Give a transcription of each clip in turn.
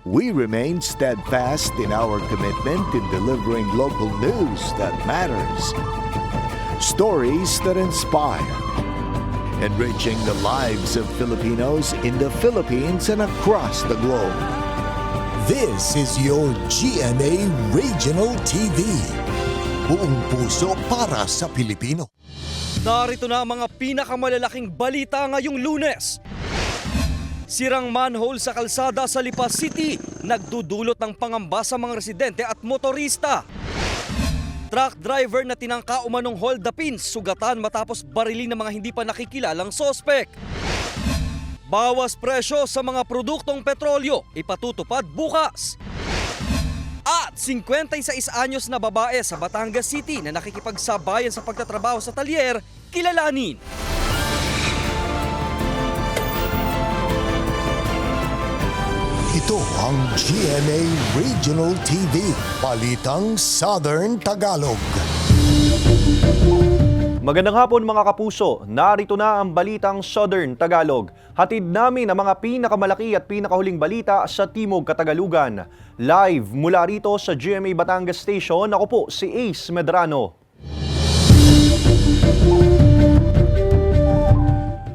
We remain steadfast in our commitment in delivering local news that matters. Stories that inspire. Enriching the lives of Filipinos in the Philippines and across the globe. This is your GMA Regional TV. Buong puso para sa Pilipino. Narito na ang mga pinakamalalaking balita ngayong Lunes. Sirang manhole sa kalsada sa Lipa City, nagdudulot ng pangamba sa mga residente at motorista. Truck driver na tinangka umanong hold upin, sugatan matapos barilin ng mga hindi pa nakikilalang sospek. Bawas presyo sa mga produktong petrolyo, ipatutupad bukas. At 56 anyos na babae sa Batangas City na nakikipagsabayan sa pagtatrabaho sa talyer, kilalanin. Ito ang GMA Regional TV, Balitang Southern Tagalog. Magandang hapon mga kapuso, narito na ang Balitang Southern Tagalog. Hatid namin ang mga pinakamalaki at pinakahuling balita sa Timog Katagalugan. Live mula rito sa GMA Batangas Station, ako po si Ace Medrano.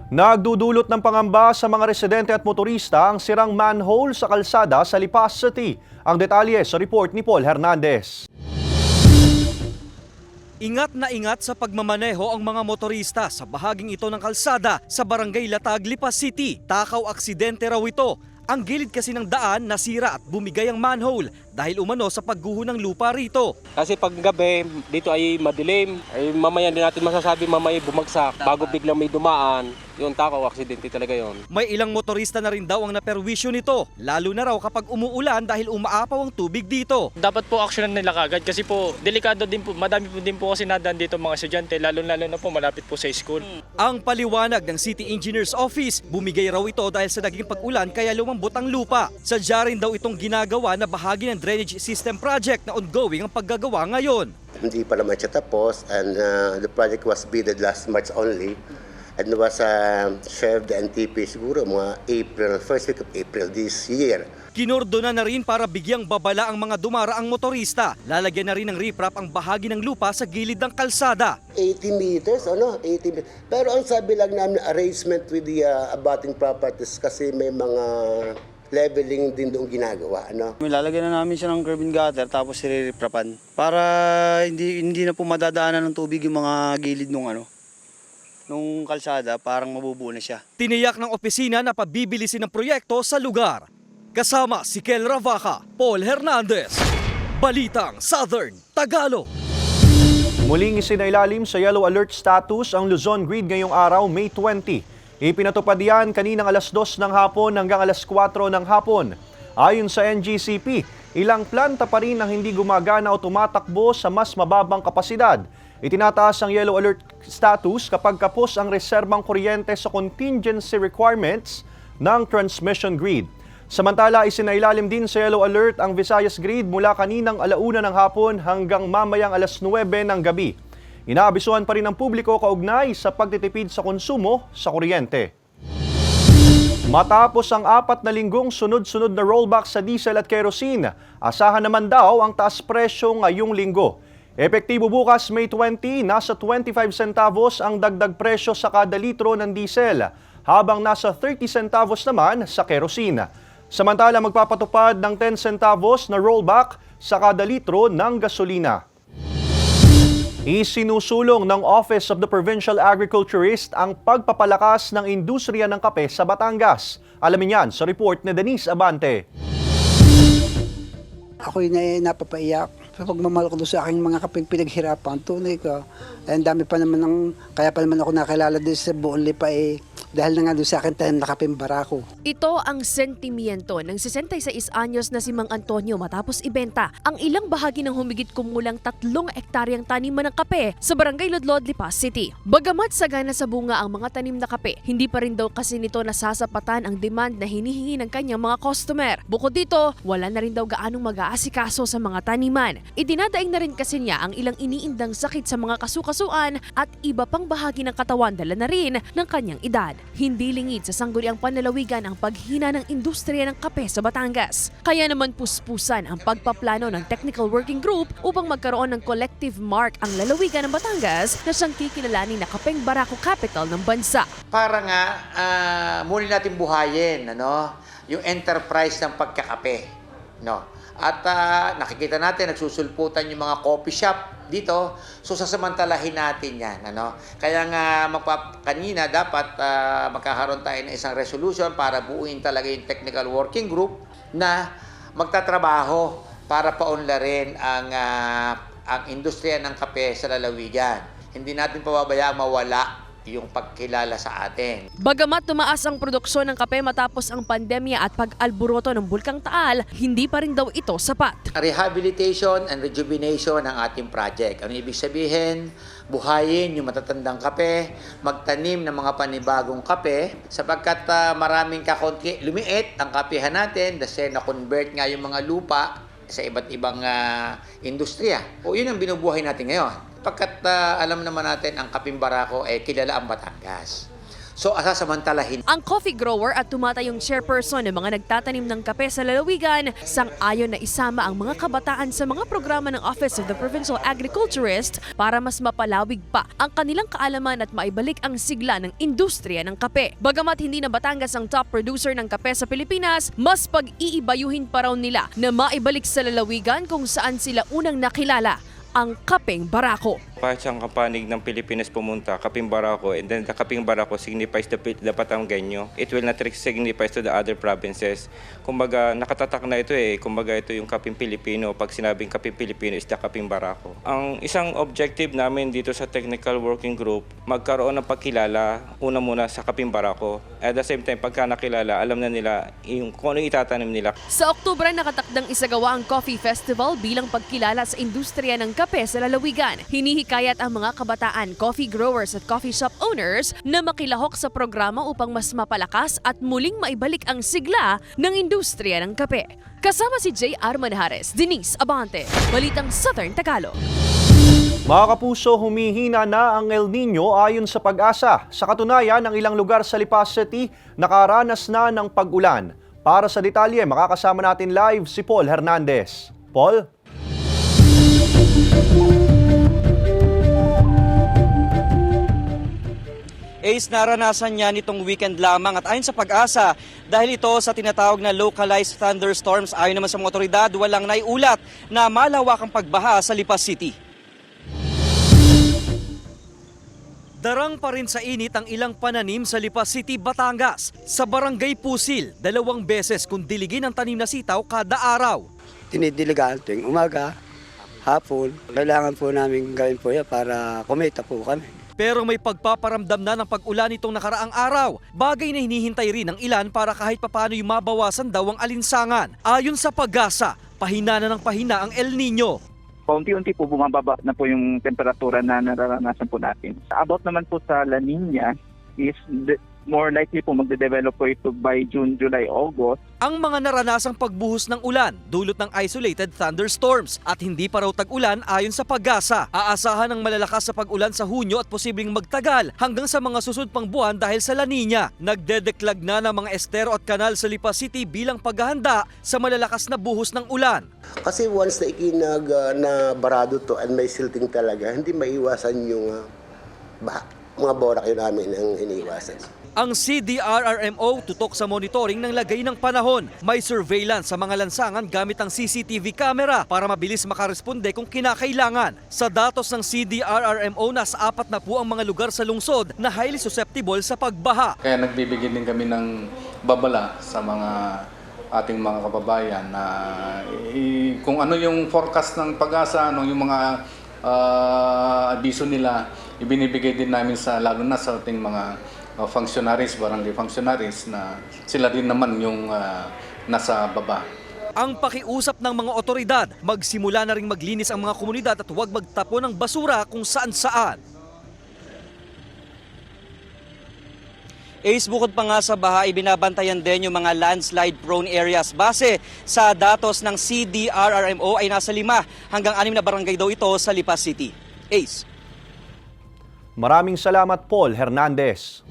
Nagdudulot ng pangamba sa mga residente at motorista ang sirang manhole sa kalsada sa Lipa City. Ang detalye sa report ni Paul Hernandez. Ingat na ingat sa pagmamaneho ang mga motorista sa bahaging ito ng kalsada sa Barangay Latag, Lipa City. Takaw aksidente raw ito. Ang gilid kasi ng daan nasira at bumigay ang manhole dahil umano sa pagguho ng lupa rito. Kasi pag gabi, dito ay madilim. Ay mamaya din natin masasabi mamaya bumagsak bago biglang may dumaan. Yung takaw, aksidente talaga yon. May ilang motorista na rin daw ang naperwisyo nito, lalo na raw kapag umuulan dahil umaapaw ang tubig dito. Dapat po aksyonan nila kagad kasi po delikado din po, madami po din po kasi nadan dito mga estudyante, lalo na po malapit po sa school. Ang paliwanag ng City Engineer's Office, bumigay raw ito dahil sa naging pag-ulan kaya lumambot ang lupa. Sadya rin daw itong ginagawa na bahagi ng drainage system project na ongoing ang paggagawa ngayon. Hindi pa naman siya tapos and the project was bidded last March only. And was served the NTP siguro mga first week of April this year. Kinordona na rin para bigyang babala ang mga dumaraang motorista. Lalagyan na rin ng riprap ang bahagi ng lupa sa gilid ng kalsada. 80 meters, 80 meters. Pero ang sabi lang namin, arrangement with the abutting properties kasi may mga leveling din doon ginagawa. Lalagyan na namin siya ng curb and gutter tapos siririprapan para hindi na po madadaanan ng tubig yung mga gilid nung kalsada, parang mabubuo na siya. Tiniyak ng opisina na pabibilisin ang proyekto sa lugar. Kasama si Kel Ravaca, Paul Hernandez, Balitang Southern Tagalog. Muling isinailalim sa yellow alert status ang Luzon Grid ngayong araw, May 20. Ipinatupad yan kaninang alas 2 ng hapon hanggang alas 4 ng hapon. Ayon sa NGCP, ilang planta pa rin ang hindi gumagana o tumatakbo sa mas mababang kapasidad. Itinataas ang yellow alert status kapag kapos ang reserbang kuryente sa contingency requirements ng transmission grid. Samantala, isinailalim din sa yellow alert ang Visayas Grid mula kaninang alauna ng hapon hanggang mamayang alas 9 ng gabi. Inaabisuhan pa rin ang publiko kaugnay sa pagtitipid sa konsumo sa kuryente. Matapos ang 4 na linggong sunod-sunod na rollback sa diesel at kerosene, asahan naman daw ang taas presyo ngayong linggo. Epektibo bukas May 20, nasa 25 centavos ang dagdag presyo sa kada litro ng diesel, habang nasa 30 centavos naman sa kerosene. Samantala magpapatupad ng 10 centavos na rollback sa kada litro ng gasolina. Isinusulong ng Office of the Provincial Agriculturist ang pagpapalakas ng industriya ng kape sa Batangas. Alamin yan sa report ni Denise Abante. Ako'y napapaiyak sa pagmamahal ko doon sa aking mga kaping pinaghirapan. Tunay ko. Ang dami pa naman kaya pa naman ako nakilala din sa buong Lipa dahil na nga doon sa akin tayo nakaping barako. Ito ang sentimiento ng 66 anyos na si Mang Antonio matapos ibenta ang ilang bahagi ng humigit kumulang 3 ektaryang taniman ng kape sa Barangay Lodlod, Lipa City. Bagamat sagana sa bunga ang mga tanim na kape, hindi pa rin daw kasi nito nasasapatan ang demand na hinihingi ng kanyang mga customer. Bukod dito, wala na rin daw gaanong mag-aasikaso sa mga taniman. Idinadaing na rin kasi niya ang ilang iniindang sakit sa mga kasukasuan at iba pang bahagi ng katawan dala na rin ng kanyang edad. Hindi lingid sa sangguniang panlalawigan ang paghina ng industriya ng kape sa Batangas. Kaya naman puspusan ang pagpaplano ng Technical Working Group upang magkaroon ng collective mark ang lalawigan ng Batangas na siyang kikilalanin na kapeng Barako Capital ng bansa. Para nga muli natin buhayin yung enterprise ng pagkakape. At nakikita natin, nagsusulputan yung mga coffee shop dito. So sasamantalahin natin yan. Kaya nga kanina dapat magkakaroon tayo ng isang resolution para buuin talaga yung technical working group na magtatrabaho para paunlarin ang industriya ng kape sa lalawigan. Hindi natin pababayaan mawala yung pagkilala sa atin. Bagamat tumaas ang produksyon ng kape matapos ang pandemya at pag-alburoto ng Bulkang Taal, hindi pa rin daw ito sapat. Rehabilitation and rejuvenation ng ating project. Ano ibig sabihin? Buhayin yung matatandang kape, magtanim ng mga panibagong kape, sapagkat maraming kakonti, lumiit ang kapehan natin kasi na-convert nga yung mga lupa sa iba't ibang industriya. Yun ang binubuhay natin ngayon. Pagkat alam naman natin ang Kapeng Barako kilala ang Batangas. So asasamantalahin. Ang coffee grower at tumatayong chairperson ng mga nagtatanim ng kape sa lalawigan sang-ayon na isama ang mga kabataan sa mga programa ng Office of the Provincial Agriculturist para mas mapalawig pa ang kanilang kaalaman at maibalik ang sigla ng industriya ng kape. Bagamat hindi na Batangas ang top producer ng kape sa Pilipinas, mas pag-iibayuhin pa raw nila na maibalik sa lalawigan kung saan sila unang nakilala ang Kapeng Barako. Kahit siyang kapanig ng Pilipinas pumunta, Kapeng Barako, and then the Kapeng Barako signifies the Batanggenyo. It will not signify to the other provinces. Kumbaga, nakatatak na ito Kumbaga, ito yung Kapeng Pilipino. Pag sinabing Kapeng Pilipino is the Kapeng Barako. Ang isang objective namin dito sa Technical Working Group, magkaroon ng pagkilala, una muna sa Kapeng Barako. At the same time, pagka nakilala, alam na nila kung ano itatanim nila. Sa Oktubre, nakatakdang isagawa ang Coffee Festival bilang pagkilala sa industriya ng kape sa lalawigan. Hinihikayat ang mga kabataan, coffee growers at coffee shop owners na makilahok sa programa upang mas mapalakas at muling maibalik ang sigla ng industriya ng kape. Kasama si J.R. Manjares, Denise Abante, Balitang Southern Tagalog. Mga kapuso, humihina na ang El Nino ayon sa Pag-asa. Sa katunayan, ang ilang lugar sa Lipa City nakaranas na ng pag-ulan. Para sa detalye, makakasama natin live si Paul Hernandez. Paul? Ace, naranasan niya nitong weekend lamang at ayon sa Pag-asa, dahil ito sa tinatawag na localized thunderstorms, ayon naman sa mga otoridad, walang naiulat na malawakang pagbaha sa Lipa City. Darang pa rin sa init ang ilang pananim sa Lipa City, Batangas. Sa Barangay Pusil, 2 beses kung diligin ang tanim na sitaw kada araw. Tinidiligaan tuwing umaga, hapon. Kailangan po namin gawin po yan para kumita po kami. Pero may pagpaparamdam na ng pag-ulan itong nakaraang araw. Bagay na hinihintay rin ng ilan para kahit papano yung mabawasan daw ang alinsangan. Ayon sa Pag-asa, pahina na ng pahina ang El Nino. Paunti-unti po bumababa na po yung temperatura na nararanasan po natin. About naman po sa La Nina is more likely po magde-develop po ito by June, July, August. Ang mga naranasang pagbuhos ng ulan, dulot ng isolated thunderstorms at hindi pa raw tag-ulan ayon sa Pag-asa. Aasahan ng malalakas sa pag-ulan sa Hunyo at posibleng magtagal hanggang sa mga susunod pang buwan dahil sa La Nina. Nagdedeklag na ng mga estero at kanal sa Lipa City bilang paghahanda sa malalakas na buhos ng ulan. Kasi once na barado to and may silting talaga, hindi maiwasan yung mga borakyo namin ang iniiwasan. Ang CDRRMO tutok sa monitoring ng lagay ng panahon. May surveillance sa mga lansangan gamit ang CCTV camera para mabilis makaresponde kung kinakailangan. Sa datos ng CDRRMO, nasa 4 na po ang mga lugar sa lungsod na highly susceptible sa pagbaha. Kaya nagbibigay din kami ng babala sa mga ating mga kababayan na kung ano yung forecast ng Pag-asa, ano yung mga abiso nila, ibinibigay din namin lalo na sa ating mga functionaries, barangay functionaries na sila din naman yung nasa baba. Ang pakiusap ng mga otoridad, magsimula na ring maglinis ang mga komunidad at huwag magtapon ng basura kung saan-saan. Ace, bukod pa nga sa baha, ibinabantayan din yung mga landslide-prone areas. Base sa datos ng CDRRMO ay nasa 5 hanggang 6 na barangay daw ito sa Lipa City. Ace. Maraming salamat, Paul Hernandez.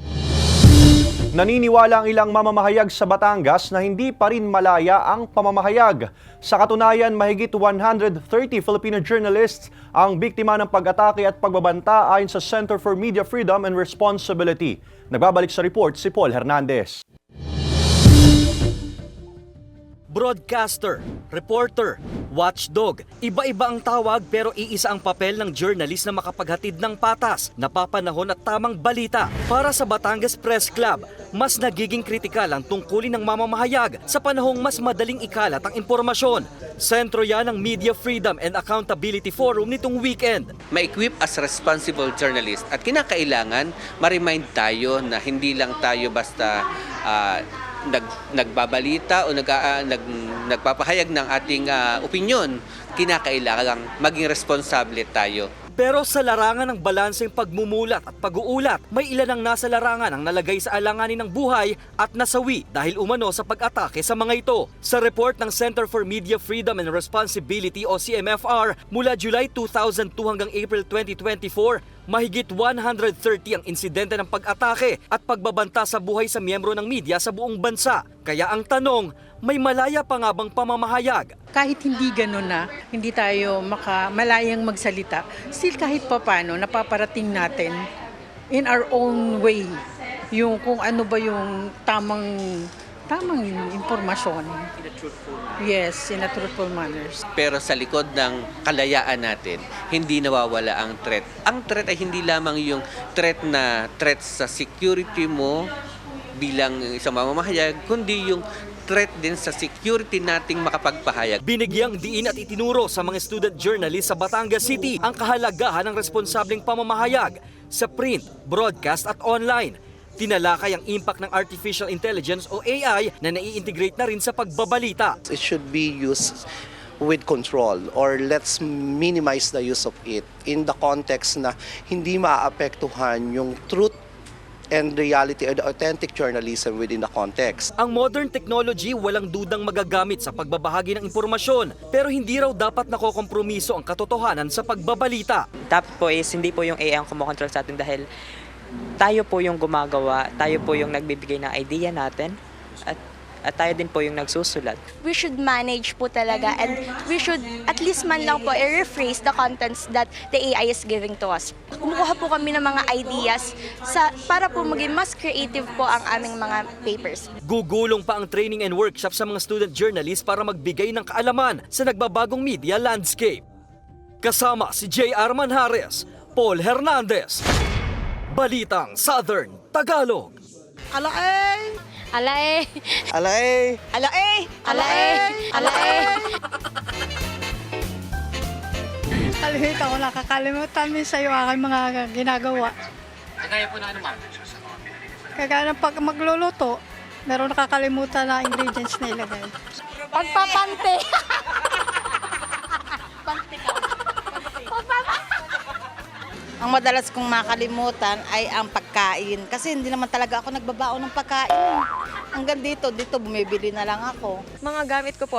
Naniniwala ang ilang mamamahayag sa Batangas na hindi pa rin malaya ang pamamahayag. Sa katunayan, mahigit 130 Filipino journalists ang biktima ng pag-atake at pagbabanta ayon sa Center for Media Freedom and Responsibility. Nagbabalik sa report si Paul Hernandez. Broadcaster, reporter, watchdog. Iba-iba ang tawag pero iisa ang papel ng journalist na makapaghatid ng patas, napapanahon at tamang balita. Para sa Batangas Press Club, mas nagiging kritikal ang tungkulin ng mamamahayag sa panahong mas madaling ikalat ang impormasyon. Sentro yan ng Media Freedom and Accountability Forum nitong weekend. Ma-equip as responsible journalist at kinakailangan ma-remind tayo na hindi lang tayo basta nagbabalita o nagpapahayag ng ating opinyon. Kinakailangan maging responsable tayo. Pero sa larangan ng balanseng pagmumulat at pag-uulat, may ilan ang nasa larangan ang nalagay sa alanganin ng buhay at nasawi dahil umano sa pag-atake sa mga ito. Sa report ng Center for Media Freedom and Responsibility o CMFR, mula July 2002 hanggang April 2024, mahigit 130 ang insidente ng pag-atake at pagbabanta sa buhay sa miyembro ng media sa buong bansa. Kaya ang tanong, may malaya pa nga bang pamamahayag? Kahit hindi gano'n na, hindi tayo malayang magsalita, still kahit papano napaparating natin in our own way yung kung ano ba yung tamang impormasyon. Yes, in a truthful manner. Pero sa likod ng kalayaan natin, hindi nawawala ang threat. Ang threat ay hindi lamang yung threat sa security mo bilang isang mamamahayag, kundi yung threat din sa security nating makapagpahayag. Binigyang diin at itinuro sa mga student journalists sa Batangas City ang kahalagahan ng responsableng pamamahayag sa print, broadcast at online. Tinalakay ang impact ng artificial intelligence o AI na nai-integrate na rin sa pagbabalita. It should be used with control or let's minimize the use of it in the context na hindi maaapektuhan yung truth and reality or the authentic journalism within the context. Ang modern technology walang dudang magagamit sa pagbabahagi ng impormasyon, pero hindi raw dapat nakokompromiso ang katotohanan sa pagbabalita. Dapat po is hindi po yung AI ang kumokontrol sa atin dahil tayo po yung gumagawa, tayo po yung nagbibigay ng idea natin at tayo din po yung nagsusulat. We should manage po talaga and we should at least man lang po i-rephrase the contents that the AI is giving to us. Kumukuha po kami ng mga ideas para po maging mas creative po ang aming mga papers. Gugulong pa ang training and workshop sa mga student journalists para magbigay ng kaalaman sa nagbabagong media landscape. Kasama si J.R. Manjares, Paul Hernandez, Balitang Southern Tagalog. Alae! Alae! Alae! Alae! Alae! Alae! Kalimit ako, nakakalimutan min sa iyo aking mga ginagawa. Kagaya po na ano, ma'am? Kagaya ng pag magluluto, meron nakakalimutan na ingredients na ilagay. Pagpapante! Ang madalas kong makalimutan ay ang pagkain. Kasi hindi naman talaga ako nagbabaon ng pagkain. Hanggang dito bumibili na lang ako. Mga gamit ko po,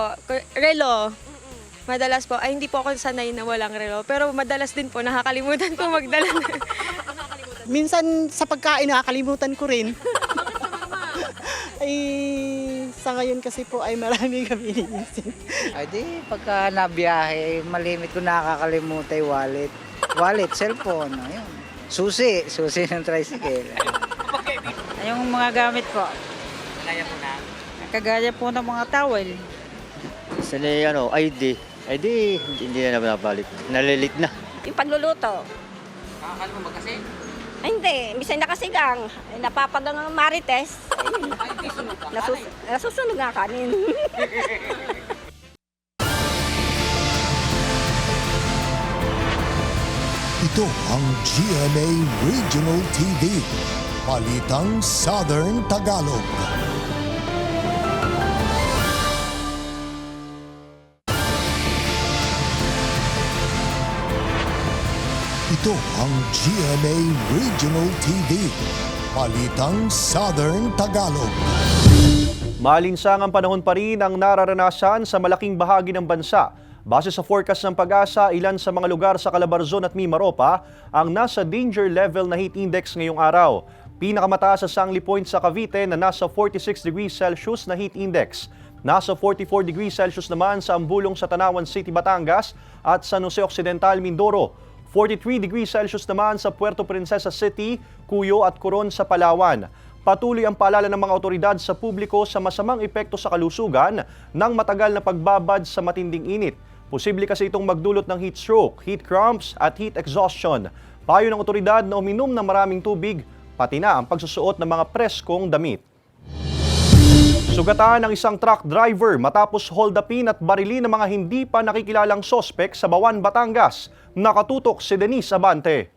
relo. Madalas po, ay hindi po ako sanay na walang relo. Pero madalas din po, nakakalimutan ko magdala. Minsan sa pagkain nakakalimutan ko rin. Ay, sa ngayon kasi po ay marami kami iniisip. Ay di, pagka nabiyahe, malimit ko nakakalimutan yung wallet. Wallet, cellphone, ayun. Susi ng tricycle. Yung mga gamit ko. Kagaya po na? Kagaya po ng mga towel. ID, hindi na nabalik. Nalilit na. Yung pagluluto. Nakakala mo ba kasi? Ay, hindi. Minsan nakasigang. Napapagang ng marites. Nasusunog nga kanin. Ito ang GMA Regional TV. Balitang Southern Tagalog. Ito ang GMA Regional TV. Balitang Southern Tagalog. Malinsangang panahon pa rin ang nararanasan sa malaking bahagi ng bansa. Base sa forecast ng Pag-asa, ilan sa mga lugar sa Calabarzon at Mimaropa ang nasa danger level na heat index ngayong araw. Pinakamataas sa Sangli Point sa Cavite na nasa 46 degrees Celsius na heat index. Nasa 44 degrees Celsius naman sa Ambulong sa Tanawan City, Batangas at San Jose Occidental, Mindoro. 43 degrees Celsius naman sa Puerto Princesa City, Cuyo at Coron sa Palawan. Patuloy ang paalala ng mga otoridad sa publiko sa masamang epekto sa kalusugan ng matagal na pagbabad sa matinding init. Posible kasi itong magdulot ng heat stroke, heat cramps at heat exhaustion. Payo ng otoridad na uminom ng maraming tubig, pati na ang pagsusuot ng mga preskong damit. Sugatan ng isang truck driver matapos hold upin at barilin ng mga hindi pa nakikilalang sospek sa Bawan, Batangas. Nakatutok si Denise Abante.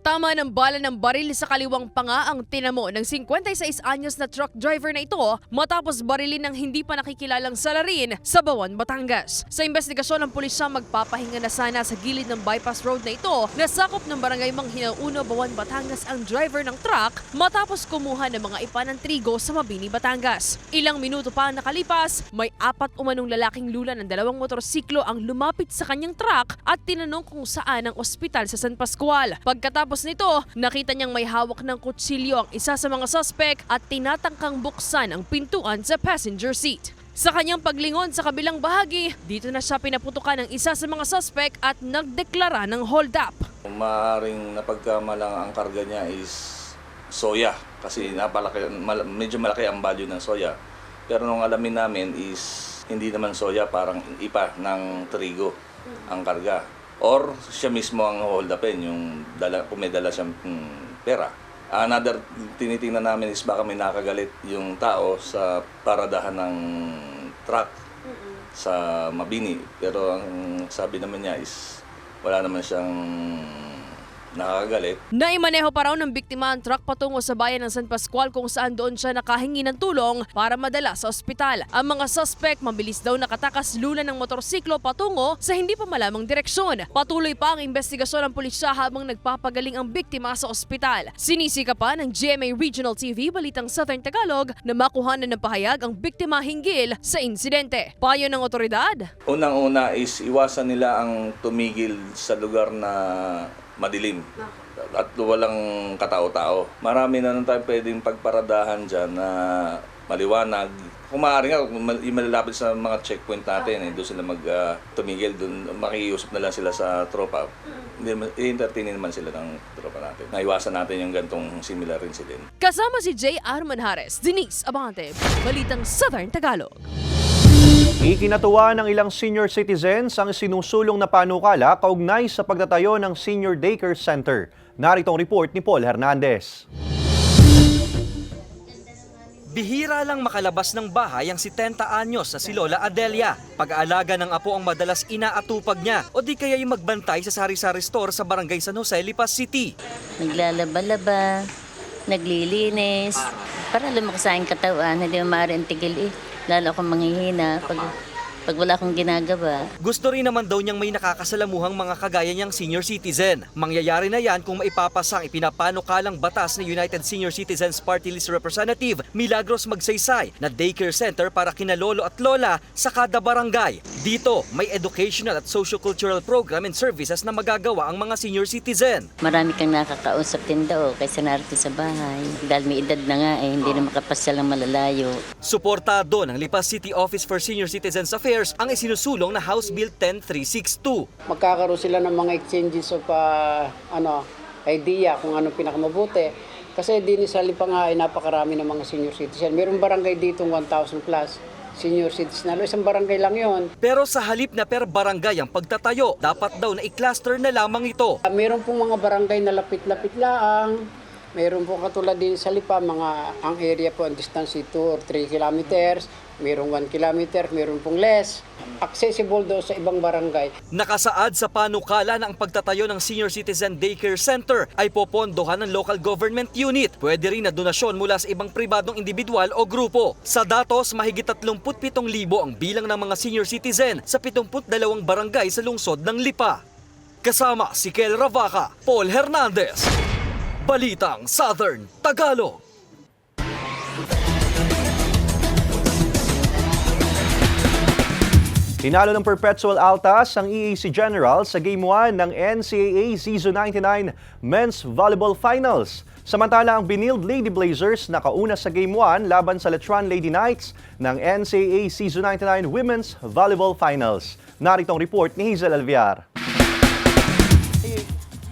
Tama ng bala ng baril sa kaliwang panga ang tinamo ng 56 anyos na truck driver na ito matapos barilin ng hindi pa nakikilalang salarin sa Bawan, Batangas. Sa investigasyon ng pulisya, magpapahinga na sana sa gilid ng bypass road na ito na sakop ng barangay Manghinaw 1, Bawan, Batangas ang driver ng truck matapos kumuha ng mga ipa ng trigo sa Mabini, Batangas. Ilang minuto pa ang nakalipas, may 4 umanong lalaking lula ng 2 motorsiklo ang lumapit sa kanyang truck at tinanong kung saan ang ospital sa San Pascual. Pagkatapos nito, nakita niyang may hawak ng kutsilyo ang isa sa mga suspect at tinatangkang buksan ang pintuan sa passenger seat. Sa kanyang paglingon sa kabilang bahagi, dito na siya pinaputukan ng isa sa mga suspect at nagdeklara ng hold up. Maaring napagkamalang ang karga niya is soya kasi medyo malaki ang value ng soya. Pero nung alamin namin is hindi naman soya, parang ipa ng trigo ang karga. Or siya mismo ang hold upin, kung may dala siyang pera. Another tinitingnan namin is baka may nakagalit yung tao sa paradahan ng truck sa Mabini. Pero ang sabi naman niya is wala naman siyang nakakagalit. Naimaneho pa raw ng biktima ang truck patungo sa bayan ng San Pascual kung saan doon siya nakahingi ng tulong para madala sa ospital. Ang mga suspect mabilis daw nakatakas lula ng motorsiklo patungo sa hindi pa malamang direksyon. Patuloy pa ang investigasyon ng pulisya habang nagpapagaling ang biktima sa ospital. Sinisika pa ng GMA Regional TV Balitang Southern Tagalog na makuhanan ng pahayag ang biktima hinggil sa insidente. Payo ng otoridad? Unang-una is iwasan nila ang tumigil sa lugar na madilim at walang katao-tao. Marami na nang tayo pwedeng pagparadahan dyan na maliwanag. Kung maaari nga, malalapit sa mga checkpoint natin, doon sila tumigil, doon makiusap na lang sila sa tropa. I-entertainin naman sila ng tropa natin. Naiwasan natin yung gantong similar incident. Kasama si J.R. Manjares, Denise Abante, Balitang Southern Tagalog. Ikinatuwa ng ilang senior citizens ang sinusulong na panukala kaugnay sa pagtatayo ng Senior Daycare Center. Narito ang report ni Paul Hernandez. Bihira lang makalabas ng bahay ang 70 anyos na si Lola Adelia. Pag-aalaga ng apo ang madalas inaatupag niya o di kaya yung magbantay sa sari-sari store sa barangay San Jose, Lipas City. Naglalaba-laba, naglilinis, para lumakas sa aking katawan, hindi mo maaaring tigil Lalo akong manghihina pag wala akong ginagawa. Gusto rin naman daw niyang may nakakasalamuhang mga kagaya niyang senior citizen. Mangyayari na yan kung maipapasa ang ipinapanukalang batas ni United Senior Citizens Party List Representative Milagros Magsaysay na daycare center para kina lolo at lola sa kada barangay. Dito, may educational at socio-cultural program and services na magagawa ang mga senior citizen. Marami kang nakakausap din daw kaysa narito sa bahay. Dahil may edad na nga hindi na makapasyal ng malalayo. Suportado ng Lipas City Office for Senior Citizens Affairs ang isinusulong na House Bill 10362. Magkakaroon sila ng mga exchanges of idea kung anong pinakamabuti. Kasi din sa Lipa nga ay napakarami ng mga senior citizen. Mayroong barangay dito 1,000 plus senior citizen. Isang barangay lang yon. Pero sa halip na per barangay ang pagtatayo, dapat daw na i-cluster na lamang ito. Mayroon pong mga barangay na lapit-lapit lang. Mayroon po katulad din sa Lipa, ang area po ang distance 2 or 3 kilometers. Mayroong 1 kilometer, mayroon pong less. Accessible daw sa ibang barangay. Nakasaad sa panukala na ang pagtatayo ng Senior Citizen Daycare Center ay popondohan ng local government unit. Pwede rin na donasyon mula sa ibang pribadong individual o grupo. Sa datos, mahigit 37,000 ang bilang ng mga senior citizen sa 72 barangay sa lungsod ng Lipa. Kasama si Kel Ravaca, Paul Hernandez. Balitang Southern Tagalog. Tinalo ng Perpetual Altas ang EAC General sa Game 1 ng NCAA Season 99 Men's Volleyball Finals. Samantala ang Benilde Lady Blazers nakauna sa Game 1 laban sa Letran Lady Knights ng NCAA Season 99 Women's Volleyball Finals. Narito ang report ni Hazel Alviar.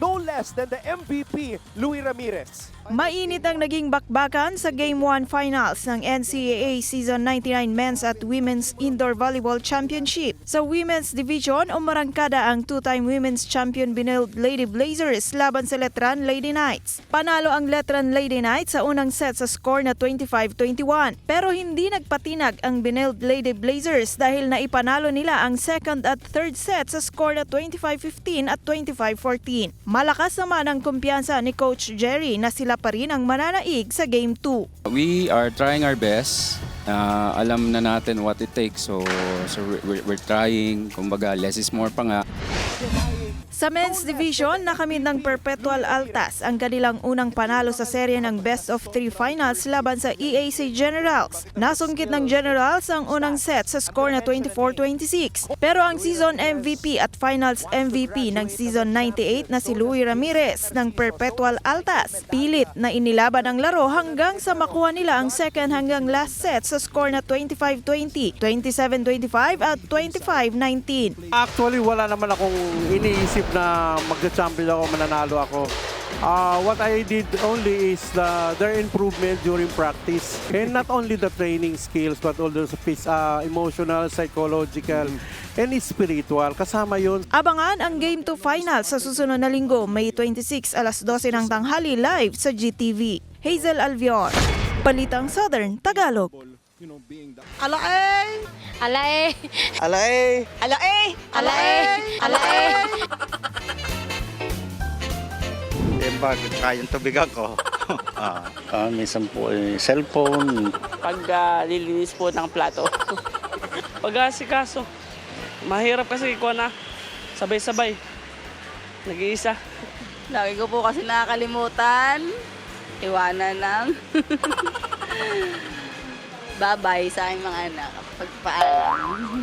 No less than the MVP, Louie Ramirez. Mainit ang naging bakbakan sa Game 1 Finals ng NCAA Season 99 Men's at Women's Indoor Volleyball Championship. Sa Women's Division, umarangkada ang two-time Women's Champion Benilde Lady Blazers laban sa Letran Lady Knights. Panalo ang Letran Lady Knights sa unang set sa score na 25-21. Pero hindi nagpatinag ang Benilde Lady Blazers dahil naipanalo nila ang second at third set sa score na 25-15 at 25-14. Malakas naman ang kumpiyansa ni Coach Jerry na sila pa rin ang mananaig sa Game 2. We are trying our best. Alam na natin what it takes. So we're trying. Kumbaga, less is more pa nga. Sa Men's Division, nakamit ng Perpetual Altas ang kanilang unang panalo sa serye ng Best of 3 Finals laban sa EAC Generals. Nasungkit ng Generals ang unang set sa score na 24-26. Pero ang season MVP at Finals MVP ng season 98 na si Louie Ramirez ng Perpetual Altas, pilit na inilaban ang laro hanggang sa makuha nila ang second hanggang last set sa score na 25-20, 27-25 at 25-19. Actually, wala naman akong iniisip na magka-champion ako, mananalo ako. What I did only is their improvement during practice. And not only the training skills, but also emotional, psychological, and spiritual. Kasama yun. Abangan ang Game 2 Finals sa susunod na linggo, May 26, alas 12 ng tanghali live sa GTV. Hazel Alviar, Balitang Southern Tagalog. Alae! Alae! Alae! Alae! Alae! Alae! Temba, kayang tubigan ko. Minsan po cellphone. Pag lilinis po ng plato. Pag-asikaso. Mahirap kasi ko na sabay-sabay. Nag-iisa. Lagi ko po kasi nakakalimutan. Iwanan ng bye-bye sa aking mga anak. Pagpaalam.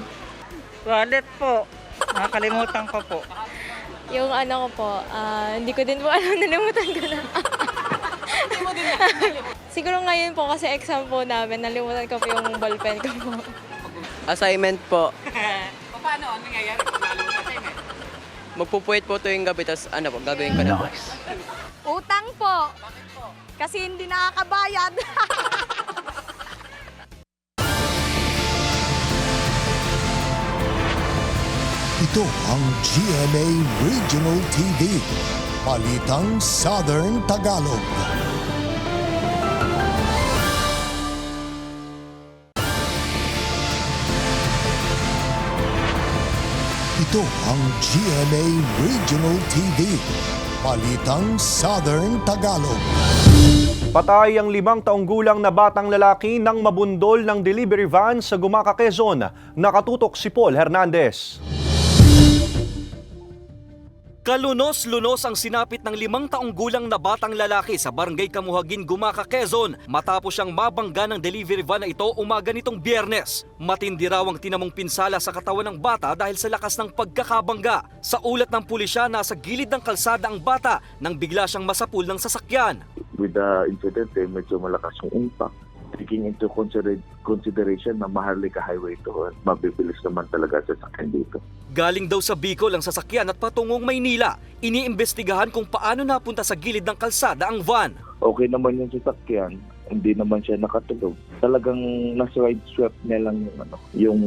Wallet po. Nakakalimutan ko po. Yung ano ko po, hindi ko din po alam, nalimutan ko na. Siguro ngayon po kasi exam po namin, nalimutan ko po yung ballpen ko po. Assignment po. Paano? Ano nangyayari? Nalimutan assignment? Magpupuwit po tuwing gabi, tapos gagawin ko na po. Utang po. Kasi hindi nakakabayad. Ito ang GMA Regional TV. Balitang Southern Tagalog. Ito ang GMA Regional TV. Balitang Southern Tagalog. Patay ang 5 taong gulang na batang lalaki nang mabundol ng delivery van sa Gumaca, Quezon. Nakatutok si Paul Hernandez. Kalunos-lunos ang sinapit ng 5 taong gulang na batang lalaki sa Barangay Kamuhagin, Gumaca, Quezon matapos siyang mabangga ng delivery van na ito umaga nitong Biyernes. Matindi raw ang tinamong pinsala sa katawan ng bata dahil sa lakas ng pagkakabangga. Sa ulat ng pulisya, nasa gilid ng kalsada ang bata nang bigla siyang masapul ng sasakyan. With the incident, medyo malakas yung impact. Taking into consideration na Maharlika Highway ito, mabibilis naman talaga sa sasakyan dito. Galing daw sa Bicol ang sasakyan at patungong Maynila. Iniimbestigahan kung paano napunta sa gilid ng kalsada ang van. Okay naman yung sasakyan, hindi naman siya nakatulog. Talagang na-side swept niya lang yung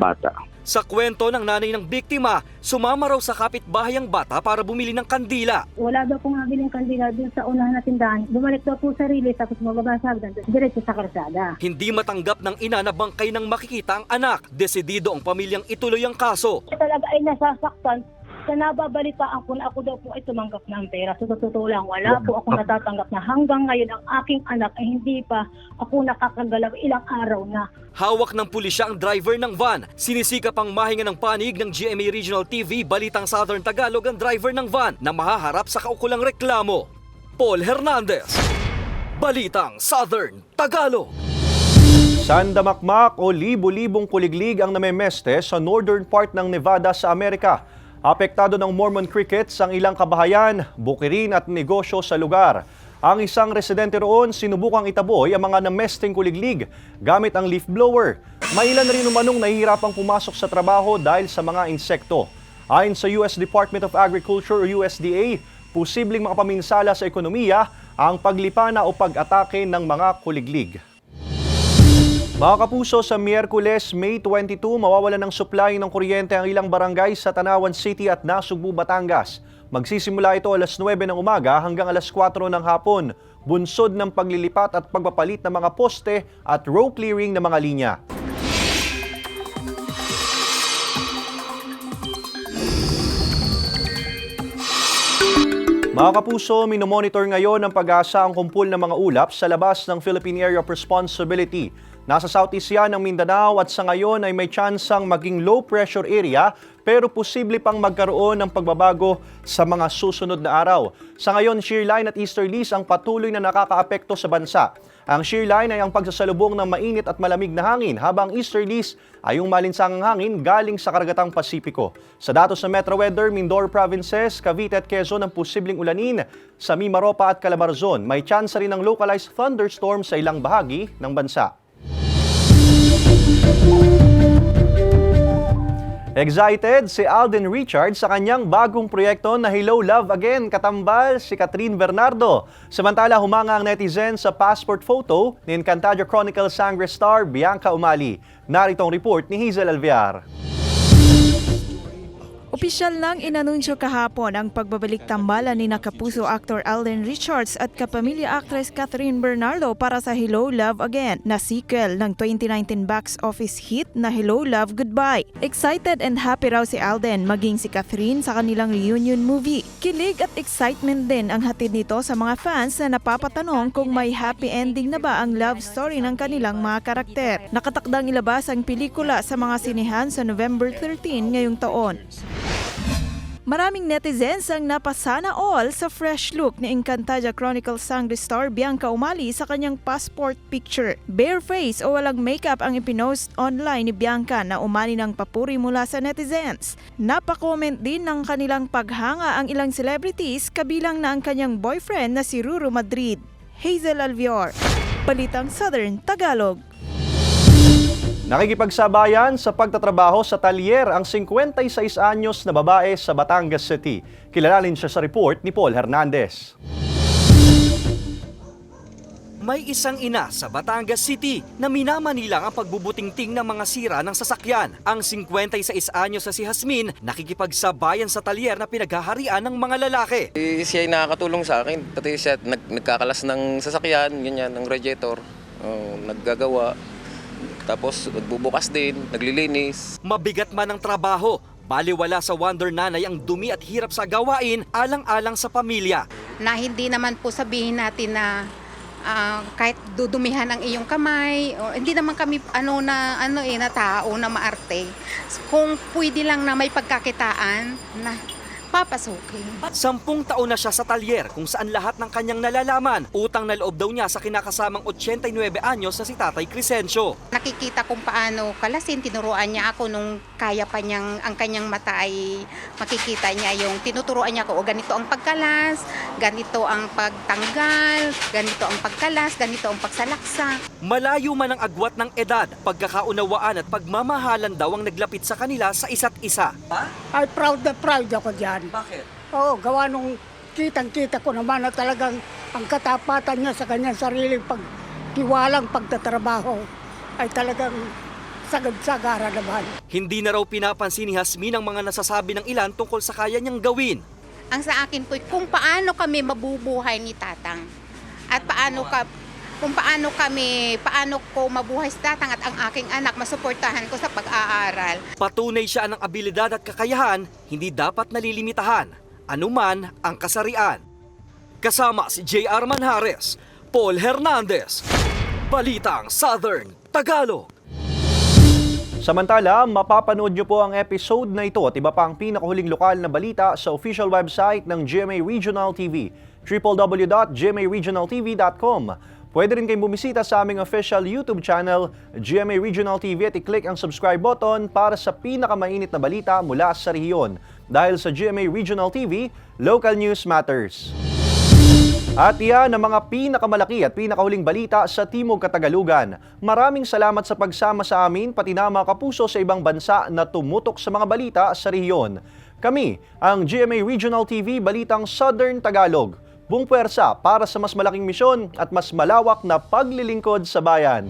bata. Sa kwento ng nanay ng biktima, sumama raw sa kapitbahay ang bata para bumili ng kandila. Wala daw pong nabiling kandila dun sa unahan na tindahan. Bumalik daw po sa release tapos mababasag doon diretso sa kalsada. Hindi matanggap ng ina na bangkay nang makikita ang anak. Desidido ang pamilyang ituloy ang kaso. Talaga ay nasasaktan. Sa nababalitaan ko na ako daw po ay tumanggap ng pera. So, totoo lang, wala po ako natatanggap na hanggang ngayon ang aking anak ay hindi pa ako nakakagalaw ilang araw na. Hawak ng pulisya ang driver ng van. Sinisikap ang mahinga ng panig ng GMA Regional TV, Balitang Southern Tagalog ang driver ng van na mahaharap sa kaukulang reklamo. Paul Hernandez, Balitang Southern Tagalog. Sandamakmak o libo-libong kuliglig ang namemeste sa northern part ng Nevada sa Amerika. Apektado ng Mormon crickets ang ilang kabahayan, bukirin at negosyo sa lugar. Ang isang residente roon sinubukang itaboy ang mga namesting kuliglig gamit ang leaf blower. May ilan rin umanong nahihirapang pumasok sa trabaho dahil sa mga insekto. Ayon sa US Department of Agriculture o USDA, posibleng makapaminsala sa ekonomiya ang paglipana o pag-atake ng mga kuliglig. Mga kapuso, sa Miyerkules, May 22, mawawalan ng supply ng kuryente ang ilang barangay sa Tanawan City at Nasugbu, Batangas. Magsisimula ito alas 9 ng umaga hanggang alas 4 ng hapon. Bunsod ng paglilipat at pagpapalit ng mga poste at row clearing ng mga linya. Mga kapuso, minomonitor ngayon ng Pag-asa ang kumpul ng mga ulap sa labas ng Philippine Area of Responsibility. Nasa southeast yan ng Mindanao at sa ngayon ay may tsansang maging low pressure area pero posible pang magkaroon ng pagbabago sa mga susunod na araw. Sa ngayon, shear line at easterlies ang patuloy na nakakaapekto sa bansa. Ang shear line ay ang pagsasalubong ng mainit at malamig na hangin habang easterlies ay yung malinsangang hangin galing sa karagatang Pasipiko. Sa datos ng Metro Weather, Mindoro Provinces, Cavite at Quezon ang posibleng ulanin. Sa Mimaropa at Calabarzon, may tsansa rin ng localized thunderstorm sa ilang bahagi ng bansa. Excited si Alden Richards sa kanyang bagong proyekto na Hello Love Again, katambal si Catherine Bernardo. Samantala, humanga ang netizen sa passport photo ni Encantadia Chronicles Sangre star Bianca Umali. Narito ang report ni Hazel Alvear. Opisyal nang inanunsyo kahapon ang pagbabalik tambalan ni Kapuso actor Alden Richards at kapamilya actress Catherine Bernardo para sa Hello Love Again na sequel ng 2019 box office hit na Hello Love Goodbye. Excited and happy raw si Alden maging si Catherine sa kanilang reunion movie. Kilig at excitement din ang hatid nito sa mga fans na napapatanong kung may happy ending na ba ang love story ng kanilang mga karakter. Nakatakdang ilabas ang pelikula sa mga sinehan sa November 13 ngayong taon. Maraming netizens ang napasana all sa fresh look ni Encantadia Chronicles Sangre star Bianca Umali sa kanyang passport picture. Bare face o walang makeup ang ipinost online ni Bianca na umani ng papuri mula sa netizens. Napakomment din ng kanilang paghanga ang ilang celebrities kabilang na ang kanyang boyfriend na si Ruru Madrid. Hazel Alvear, Balitang Southern Tagalog. Nakikipagsabayan sa pagtatrabaho sa talyer ang 56 anyos na babae sa Batangas City. Kilalanin siya sa report ni Paul Hernandez. May isang ina sa Batangas City na minamanilang ang pagbubutingting ng mga sira ng sasakyan. Ang 56 anyos na si Hasmin nakikipagsabayan sa talyer na pinaghaharian ng mga lalaki. Siya ay nakakatulong sa akin, pati siya nagkakalas ng sasakyan, ganyan, ng radiator, naggagawa. Tapos nagbubukas din, naglilinis. Mabigat man ang trabaho, baliwala sa Wonder Nanay ang dumi at hirap sa gawain alang-alang sa pamilya. Na hindi naman po sabihin natin na kahit dudumihan ang iyong kamay, hindi naman kami na tao na maarte. Kung pwede lang na may pagkakitaan na papasukin. 10 taon na siya sa talyer kung saan lahat ng kanyang nalalaman. Utang na loob daw niya sa kinakasamang 89 anyos na si Tatay Crescencio. Nakikita kung paano kalasin, tinuruan niya ako nung kaya pa niyang, ang kanyang mata ay makikita niya yung tinuturuan niya ako, o ganito ang pagkalas, ganito ang pagtanggal, ganito ang pagkalas, ganito ang pagsalaksa. Malayo man ang agwat ng edad, pagkakaunawaan at pagmamahalan daw ang naglapit sa kanila sa isa't isa. Ay, proud na proud ako dyan. Bakit? Oo, gawa nung kitang-kita ko naman na talagang ang katapatan niya sa kanyang sariling pagtiwalang pagtatrabaho ay talagang sagad-sagara naman. Hindi na raw pinapansin ni Hasmin ang mga nasasabi ng ilan tungkol sa kaya niyang gawin. Ang sa akin po, kung paano kami mabubuhay ni Tatang at paano ko mabuhay si Tatang at ang aking anak, masuportahan ko sa pag-aaral. Patunay siya ng abilidad at kakayahan, hindi dapat nalilimitahan, anuman ang kasarian. Kasama si J.R. Manjares, Paul Hernandez, Balitang Southern Tagalog. Samantala, mapapanood niyo po ang episode na ito at iba pang pinakahuling lokal na balita sa official website ng GMA Regional TV, www.gmaregionaltv.com. Pwede rin kayong bumisita sa aming official YouTube channel, GMA Regional TV, at i-click ang subscribe button para sa pinakamainit na balita mula sa rehiyon. Dahil sa GMA Regional TV, local news matters. At iyan ang mga pinakamalaki at pinakahuling balita sa Timog Katagalugan. Maraming salamat sa pagsama sa amin, pati na mga kapuso sa ibang bansa na tumutok sa mga balita sa rehiyon. Kami, ang GMA Regional TV Balitang Southern Tagalog. Buong puwersa para sa mas malaking misyon at mas malawak na paglilingkod sa bayan.